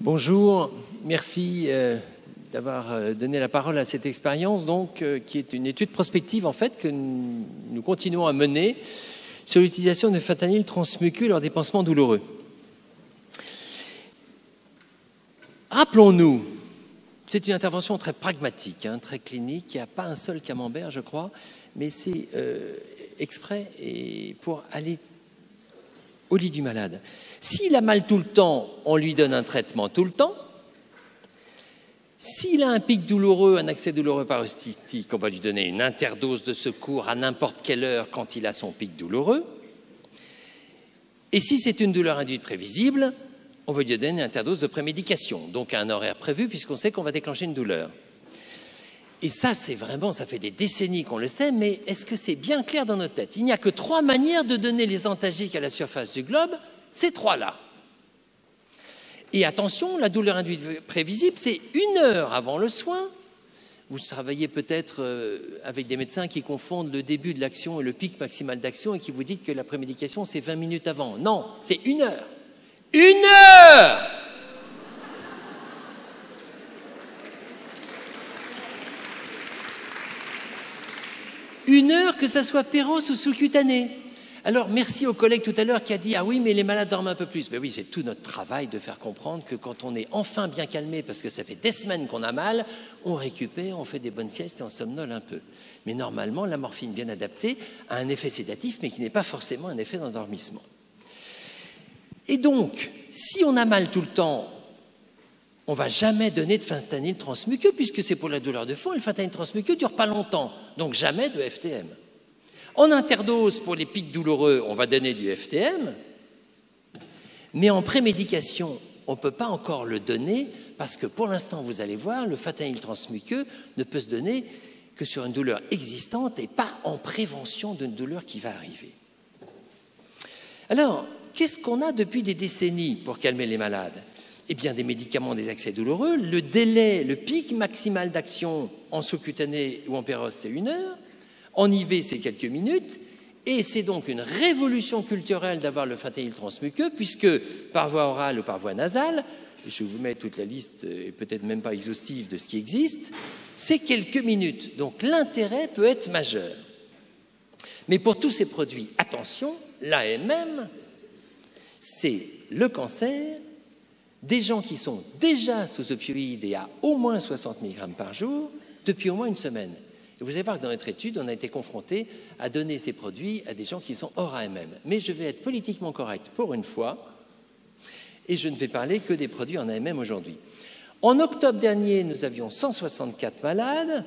Bonjour, merci d'avoir donné la parole à cette expérience, donc, qui est une étude prospective en fait, que nous continuons à mener sur l'utilisation de fentanyl transmuqueux lors des pansements douloureux. Rappelons-nous, c'est une intervention très pragmatique, très clinique, il n'y a pas un seul camembert, je crois, mais c'est exprès et pour aller au lit du malade. S'il a mal tout le temps, on lui donne un traitement tout le temps. S'il a un pic douloureux, un accès douloureux paroxystique, on va lui donner une interdose de secours à n'importe quelle heure quand il a son pic douloureux. Et si c'est une douleur induite prévisible, on va lui donner une interdose de prémédication, donc à un horaire prévu puisqu'on sait qu'on va déclencher une douleur. Et ça, c'est vraiment, ça fait des décennies qu'on le sait, mais est-ce que c'est bien clair dans notre tête? Il n'y a que 3 manières de donner les antalgiques à la surface du globe, ces 3-là. Et attention, la douleur induite prévisible, c'est 1 heure avant le soin. Vous travaillez peut-être avec des médecins qui confondent le début de l'action et le pic maximal d'action et qui vous disent que la prémédication, c'est 20 minutes avant. Non, c'est 1 heure. 1 heure! Une heure, que ça soit péros ou sous-cutané. Alors, merci au collègue tout à l'heure qui a dit « Ah oui, mais les malades dorment un peu plus ». Mais oui, c'est tout notre travail de faire comprendre que quand on est enfin bien calmé, parce que ça fait des semaines qu'on a mal, on récupère, on fait des bonnes siestes et on somnole un peu. Mais normalement, la morphine bien adaptée a un effet sédatif, mais qui n'est pas forcément un effet d'endormissement. Et donc, si on a mal tout le temps, on ne va jamais donner de fentanyl transmuqueux, puisque c'est pour la douleur de fond, et le fentanyl transmuqueux ne dure pas longtemps, donc jamais de FTM. En interdose, pour les pics douloureux, on va donner du FTM, mais en prémédication, on ne peut pas encore le donner, parce que pour l'instant, vous allez voir, le fentanyl transmuqueux ne peut se donner que sur une douleur existante et pas en prévention d'une douleur qui va arriver. Alors, qu'est-ce qu'on a depuis des décennies pour calmer les malades? Eh bien, des médicaments, des accès douloureux. Le délai, le pic maximal d'action en sous-cutané ou en péros, c'est 1 heure. En IV, c'est quelques minutes. Et c'est donc une révolution culturelle d'avoir le fentanyl transmuqueux, puisque par voie orale ou par voie nasale, je vous mets toute la liste, et peut-être même pas exhaustive de ce qui existe, c'est quelques minutes. Donc l'intérêt peut être majeur. Mais pour tous ces produits, attention, l'AMM, c'est le cancer des gens qui sont déjà sous opioïdes et à au moins 60 mg par jour depuis au moins 1 semaine. Et vous allez voir que dans notre étude, on a été confronté à donner ces produits à des gens qui sont hors AMM. Mais je vais être politiquement correct pour une fois, et je ne vais parler que des produits en AMM aujourd'hui. En octobre dernier, nous avions 164 malades,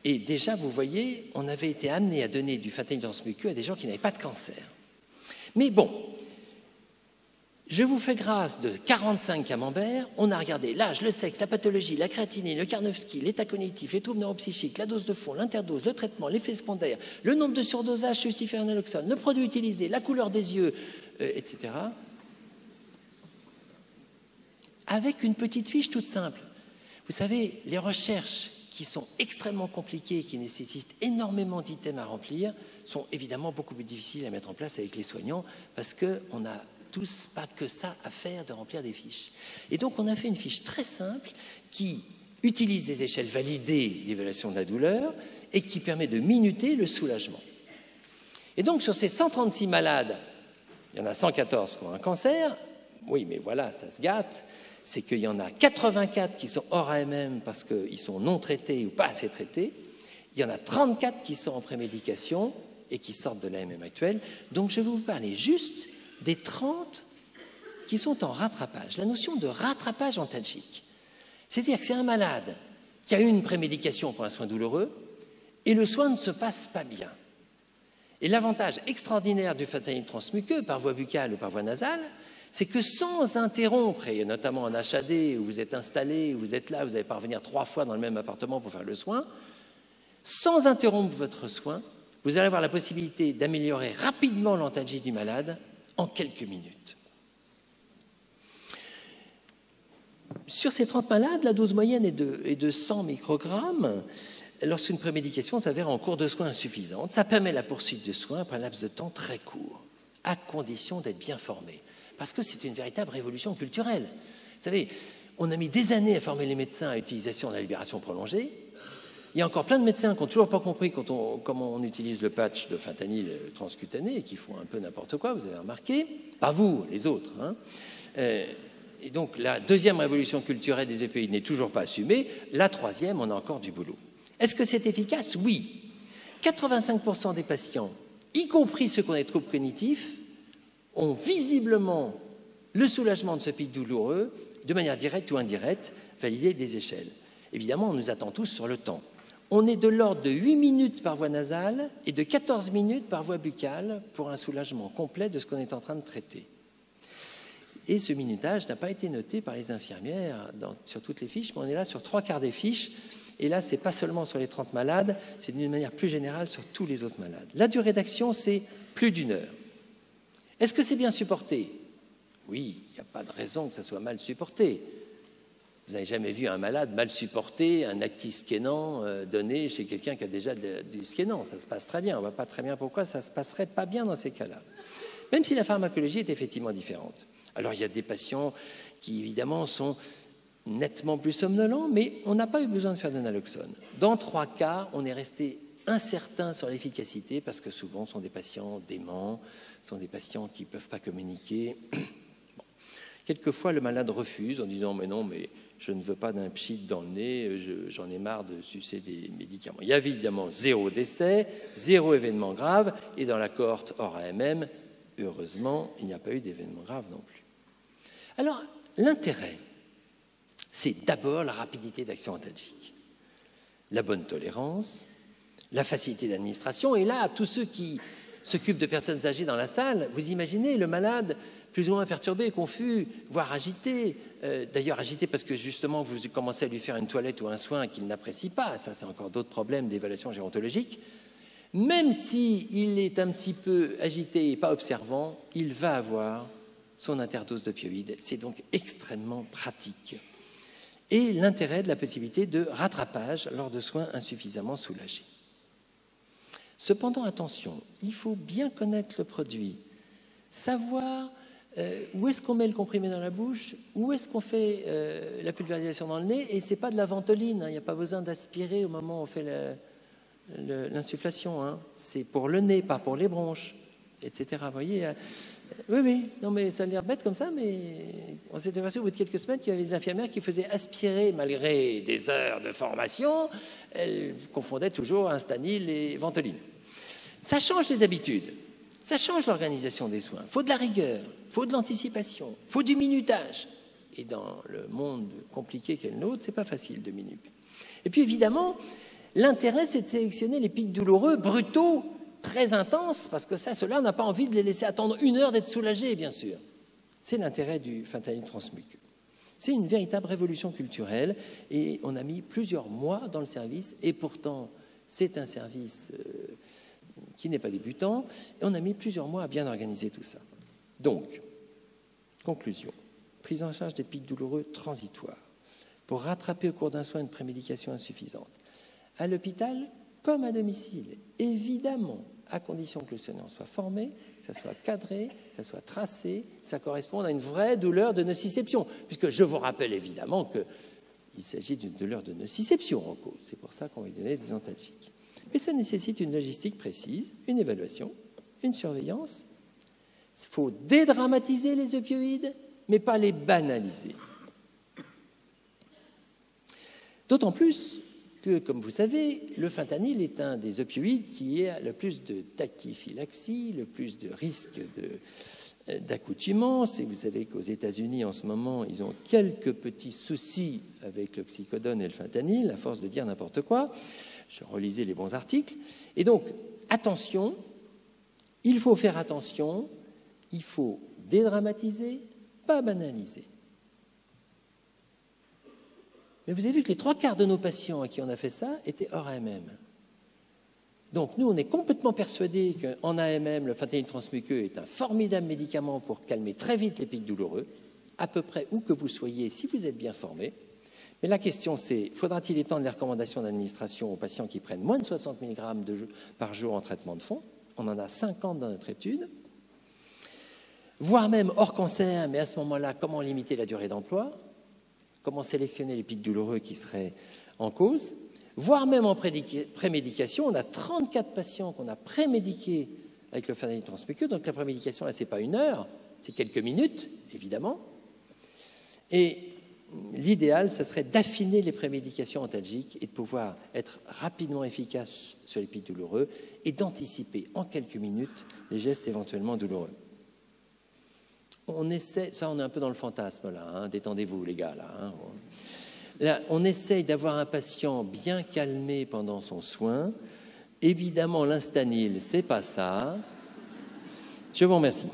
et déjà, vous voyez, on avait été amené à donner du fentanyl transmuqueux à des gens qui n'avaient pas de cancer. Mais bon, je vous fais grâce de 45 camemberts. On a regardé l'âge, le sexe, la pathologie, la créatinine, le Karnofsky, l'état cognitif, les troubles neuropsychiques, la dose de fond, l'interdose, le traitement, l'effet secondaire, le nombre de surdosages justifiés en naloxone, le produit utilisé, la couleur des yeux, etc. Avec une petite fiche toute simple. Vous savez, les recherches qui sont extrêmement compliquées, qui nécessitent énormément d'items à remplir, sont évidemment beaucoup plus difficiles à mettre en place avec les soignants parce qu'on n'a tous pas que ça à faire de remplir des fiches. Et donc, on a fait une fiche très simple qui utilise des échelles validées d'évaluation de la douleur et qui permet de minuter le soulagement. Et donc, sur ces 136 malades, il y en a 114 qui ont un cancer. Oui, mais voilà, ça se gâte. C'est qu'il y en a 84 qui sont hors AMM parce qu'ils sont non traités ou pas assez traités. Il y en a 34 qui sont en prémédication et qui sortent de l'AMM actuelle. Donc, je vais vous parler juste des 30 qui sont en rattrapage. La notion de rattrapage antalgique, c'est-à-dire que c'est un malade qui a eu une prémédication pour un soin douloureux et le soin ne se passe pas bien. Et l'avantage extraordinaire du fentanyl transmuqueux par voie buccale ou par voie nasale, c'est que sans interrompre, et notamment en HAD où vous êtes installé, où vous êtes là, vous allez pas revenir 3 fois dans le même appartement pour faire le soin, sans interrompre votre soin, vous allez avoir la possibilité d'améliorer rapidement l'antalgie du malade en quelques minutes. Sur ces 30 malades, la dose moyenne est de 100 microgrammes. Lorsqu'une prémédication s'avère en cours de soins insuffisante, ça permet la poursuite de soins après un laps de temps très court, à condition d'être bien formé. Parce que c'est une véritable révolution culturelle. savez, on a mis des années à former les médecins à l'utilisation de la libération prolongée. Il y a encore plein de médecins qui n'ont toujours pas compris comment on utilise le patch de fentanyl transcutané et qui font un peu n'importe quoi, vous avez remarqué. Pas vous, les autres. Hein. Et donc, la deuxième révolution culturelle des opioïdes n'est toujours pas assumée. La troisième, on a encore du boulot. Est-ce que c'est efficace? Oui. 85% des patients, y compris ceux qui ont des troubles cognitifs, ont visiblement le soulagement de ce pic douloureux, de manière directe ou indirecte, validé des échelles. Évidemment, on nous attend tous sur le temps. On est de l'ordre de 8 minutes par voie nasale et de 14 minutes par voie buccale pour un soulagement complet de ce qu'on est en train de traiter. Et ce minutage n'a pas été noté par les infirmières sur toutes les fiches, mais on est là sur 3/4 des fiches. Et là, ce n'est pas seulement sur les 30 malades, c'est d'une manière plus générale sur tous les autres malades. La durée d'action, c'est plus d'1 heure. Est-ce que c'est bien supporté? Oui, il n'y a pas de raison que ça soit mal supporté. Vous n'avez jamais vu un malade mal supporter un actiskénan donné chez quelqu'un qui a déjà du skénan. Ça se passe très bien. On ne voit pas très bien pourquoi ça ne se passerait pas bien dans ces cas-là. Même si la pharmacologie est effectivement différente. Alors, il y a des patients qui, évidemment, sont nettement plus somnolents, mais on n'a pas eu besoin de faire de naloxone. Dans 3 cas, on est resté incertain sur l'efficacité parce que souvent, ce sont des patients déments, ce sont des patients qui ne peuvent pas communiquer. Bon. Quelquefois, le malade refuse en disant « mais non, mais je ne veux pas d'un pchit dans le nez, j'en ai marre de sucer des médicaments ». Il y a évidemment 0 décès, 0 événement grave, et dans la cohorte hors AMM, heureusement, il n'y a pas eu d'événement grave non plus. Alors, l'intérêt, c'est d'abord la rapidité d'action antalgique, la bonne tolérance, la facilité d'administration. Et là, tous ceux qui s'occupent de personnes âgées dans la salle, vous imaginez le malade plus ou moins perturbé, confus, voire agité. D'ailleurs, agité parce que justement, vous commencez à lui faire une toilette ou un soin qu'il n'apprécie pas. Ça, c'est encore d'autres problèmes d'évaluation gérontologique. Même s'il est un petit peu agité et pas observant, il va avoir son interdose d'opioïdes. C'est donc extrêmement pratique. Et l'intérêt de la possibilité de rattrapage lors de soins insuffisamment soulagés. Cependant, attention, il faut bien connaître le produit, savoir où est-ce qu'on met le comprimé dans la bouche, où est-ce qu'on fait la pulvérisation dans le nez, et ce n'est pas de la ventoline, hein, il n'y a pas besoin d'aspirer au moment où on fait l'insufflation, hein. C'est pour le nez, pas pour les bronches, etc. Vous voyez, oui, non mais ça a l'air bête comme ça, mais on s'était aperçu au bout de quelques semaines qu'il y avait des infirmières qui faisaient aspirer, malgré des heures de formation, elles confondaient toujours Instanil et ventoline. Ça change les habitudes, ça change l'organisation des soins. Il faut de la rigueur, il faut de l'anticipation, il faut du minutage. Et dans le monde compliqué qu'est le nôtre, c'est pas facile de minuter. Et puis évidemment, l'intérêt, c'est de sélectionner les pics douloureux, brutaux, très intenses, parce que ça, ceux-là, on n'a pas envie de les laisser attendre 1 heure d'être soulagés, bien sûr. C'est l'intérêt du fentanyl transmuqueux. C'est une véritable révolution culturelle, et on a mis plusieurs mois dans le service, et pourtant, c'est un service qui n'est pas débutant, et on a mis plusieurs mois à bien organiser tout ça. Donc, conclusion, prise en charge des pics douloureux transitoires, pour rattraper au cours d'un soin une prémédication insuffisante. À l'hôpital comme à domicile, évidemment, à condition que le soignant soit formé, que ça soit cadré, que ça soit tracé, que ça corresponde à une vraie douleur de nociception. Puisque je vous rappelle évidemment qu'il s'agit d'une douleur de nociception en cause. C'est pour ça qu'on va lui donner des antalgiques. Mais ça nécessite une logistique précise, une évaluation, une surveillance. Il faut dédramatiser les opioïdes, mais pas les banaliser. D'autant plus que, comme vous savez, le fentanyl est un des opioïdes qui a le plus de tachyphylaxie, le plus de risques d'accoutumance. Et vous savez qu'aux États-Unis, en ce moment, ils ont quelques petits soucis avec l'oxycodone et le fentanyl, à force de dire n'importe quoi. Je relisais les bons articles. Et donc, attention, il faut faire attention, il faut dédramatiser, pas banaliser. Mais vous avez vu que les 3/4 de nos patients à qui on a fait ça étaient hors AMM. Donc nous, on est complètement persuadés qu'en AMM, le fentanyl transmuqueux est un formidable médicament pour calmer très vite les pics douloureux, à peu près où que vous soyez, si vous êtes bien formé. Mais la question, c'est, faudra-t-il étendre les recommandations d'administration aux patients qui prennent moins de 60 mg par jour en traitement de fond? On en a 50 dans notre étude. Voire même hors cancer, mais à ce moment-là, comment limiter la durée d'emploi? comment sélectionner les pics douloureux qui seraient en cause, voire même en prémédication. On a 34 patients qu'on a prémédiqués avec le phénomène transmuqueux. Donc la prémédication, là, ce n'est pas 1 heure, c'est quelques minutes, évidemment. Et l'idéal, ça serait d'affiner les prémédications antalgiques et de pouvoir être rapidement efficace sur les pics douloureux et d'anticiper en quelques minutes les gestes éventuellement douloureux. On essaie, ça on est un peu dans le fantasme là, hein, détendez-vous les gars là, hein. Là, on essaye d'avoir un patient bien calmé pendant son soin. Évidemment, l'instanil, c'est pas ça. Je vous remercie.